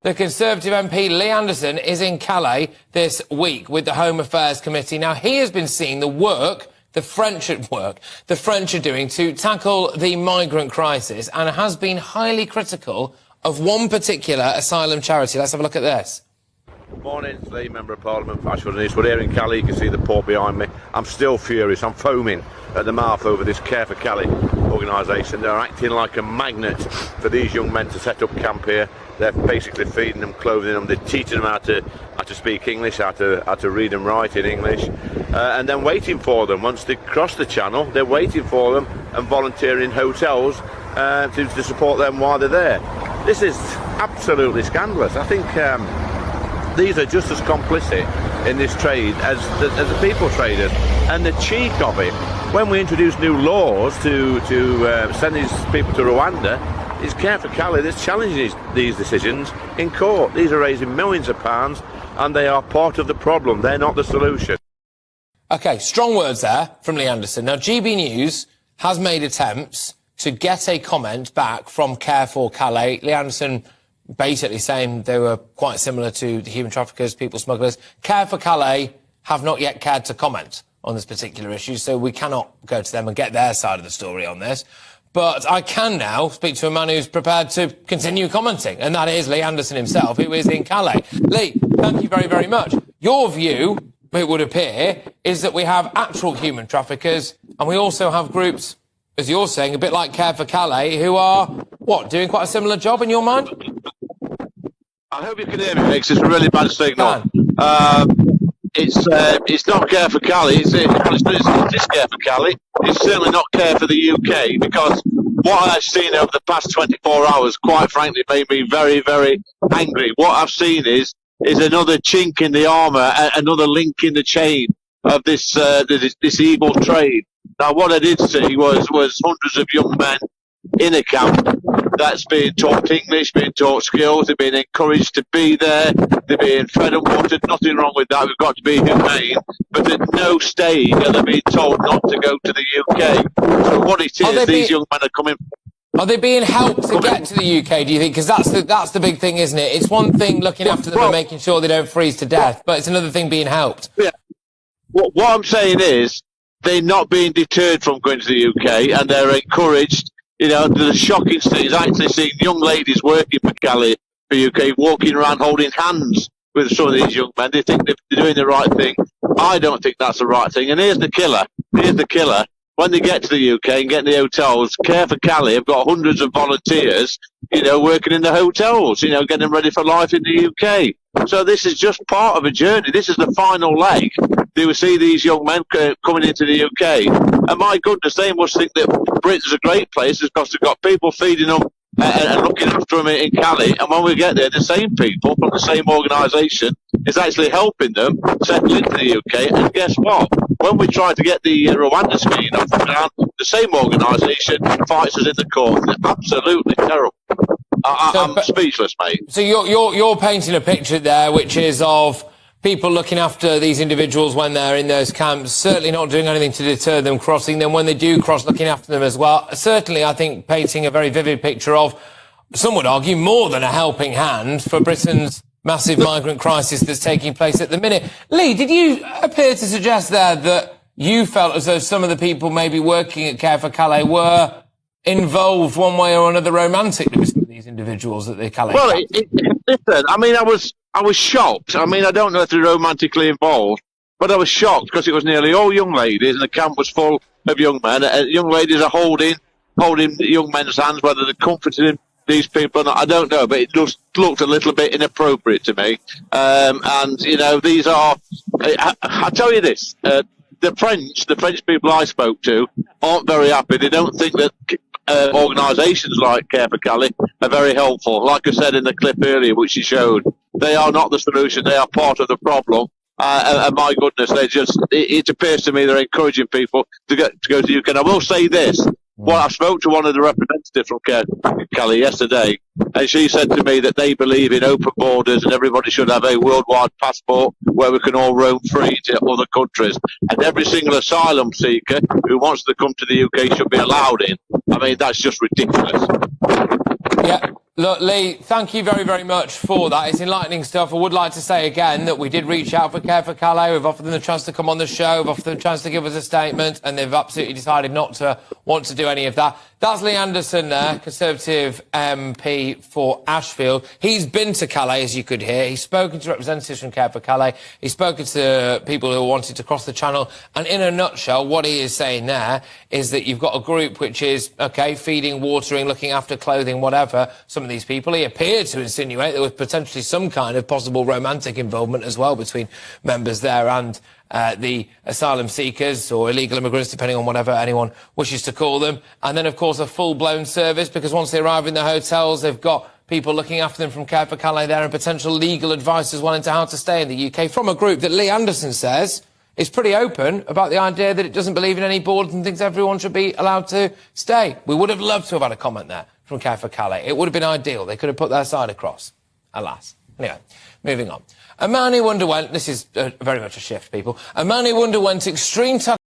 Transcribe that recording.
The Conservative MP Lee Anderson is in Calais this week with the Home Affairs Committee. Now, he has been seeing the work the French are doing to tackle the migrant crisis and has been highly critical of one particular asylum charity. Let's have a look at this. Good morning, Lee, Member of Parliament for Ashford and Eastwood. Here in Calais, you can see the port behind me. I'm still furious. I'm foaming at the mouth over this Care for Calais organisation. They're acting like a magnet for these young men to set up camp here. They're basically feeding them, clothing them, they're teaching them how to speak English, how to read and write in English, and then waiting for them. Once they cross the channel, they're waiting for them and volunteering in hotels to support them while they're there. This is absolutely scandalous. I think these are just as complicit in this trade as the people traders. And the cheek of it, when we introduce new laws to send these people to Rwanda, is Care for Calais that's challenging these decisions in court. These are raising millions of pounds, and they are part of the problem. They're not the solution. OK, strong words there from Lee Anderson. Now, GB News has made attempts to get a comment back from Care for Calais. Lee Anderson basically saying they were quite similar to the human traffickers, people smugglers. Care for Calais have not yet cared to comment on this particular issue, so we cannot go to them and get their side of the story on this. But I can now speak to a man who's prepared to continue commenting, and that is Lee Anderson himself, who is in Calais. Lee, thank you very, very much. Your view, it would appear, is that we have actual human traffickers, and we also have groups, as you're saying, a bit like Care for Calais, who are, what, doing quite a similar job in your mind? I hope you can hear me, because it's a really bad signal. It's not Care for Calais, it's Care for Calais. It's certainly not Care for the UK, because what I've seen over the past 24 hours, quite frankly, made me very, very angry. What I've seen is another chink in the armour, another link in the chain of this evil trade. Now, what I did see was hundreds of young men in a camp that's being taught English, being taught skills, they're being encouraged to be there, they're being fed and watered, nothing wrong with that, we've got to be humane, but at no stage are they being told not to go to the UK. So what it is, these young men are coming... Are they being helped to get to the UK, do you think? Because that's the big thing, isn't it? It's one thing looking after them and making sure they don't freeze to death, but it's another thing being helped. Yeah. What I'm saying is, they're not being deterred from going to the UK, and they're encouraged. You know, the shocking thing is actually seeing young ladies working for Calais, for UK, walking around holding hands with some of these young men. They think they're doing the right thing. I don't think that's the right thing. And here's the killer. When they get to the UK and get in the hotels, Care for Calais have got hundreds of volunteers, you know, working in the hotels, you know, getting them ready for life in the UK. So this is just part of a journey. This is the final leg. They will see these young men coming into the UK. And my goodness, they must think that Britain's a great place because they've got people feeding them and looking after them in Calais. And when we get there, the same people from the same organisation is actually helping them settle into the UK. And guess what? When we try to get the Rwanda scheme off the ground, the same organisation fights us in the court. It's absolutely terrible. I'm speechless, mate. So you're painting a picture there, which is of people looking after these individuals when they're in those camps, certainly not doing anything to deter them crossing them. When they do cross, looking after them as well. Certainly, I think, painting a very vivid picture of, some would argue, more than a helping hand for Britain's massive migrant crisis that's taking place at the minute. Lee, did you appear to suggest there that you felt as though some of the people maybe working at Care for Calais were involved one way or another romantically with some of these individuals at the Calais? Well, listen, I mean, I was shocked. I mean, I don't know if they're romantically involved, but I was shocked because it was nearly all young ladies and the camp was full of young men. Young ladies are holding young men's hands, whether they're comforting these people or not, I don't know, but it just looked a little bit inappropriate to me. And, you know, these are... I tell you this, the French people I spoke to aren't very happy. They don't think that organisations like Care for Calais are very helpful. Like I said in the clip earlier, which you showed, they are not the solution. They are part of the problem. And my goodness, it appears to me they're encouraging people to go to the UK. And I will say this. Well, I spoke to one of the representatives from Calais yesterday, and she said to me that they believe in open borders and everybody should have a worldwide passport where we can all roam free to other countries. And every single asylum seeker who wants to come to the UK should be allowed in. I mean, that's just ridiculous. Yeah. Look, Lee, thank you very, very much for that. It's enlightening stuff. I would like to say again that we did reach out for Care for Calais. We've offered them the chance to come on the show. We've offered them a chance to give us a statement, and they've absolutely decided not to want to do any of that. That's Lee Anderson there, Conservative MP for Ashfield. He's been to Calais, as you could hear. He's spoken to representatives from Care for Calais. He's spoken to people who wanted to cross the channel. And in a nutshell, what he is saying there is that you've got a group which is, OK, feeding, watering, looking after clothing, whatever, some of these people. He appeared to insinuate there was potentially some kind of possible romantic involvement as well between members there and the asylum seekers or illegal immigrants, depending on whatever anyone wishes to call them. And then, of course, a full-blown service, because once they arrive in the hotels, they've got people looking after them from Care for Calais there and potential legal advice as well into how to stay in the UK from a group that Lee Anderson says is pretty open about the idea that it doesn't believe in any borders and thinks everyone should be allowed to stay. We would have loved to have had a comment there from Care for Calais. It would have been ideal. They could have put their side across. Alas. Anyway, moving on. A man who underwent, this is very much a shift, people, a man who underwent extreme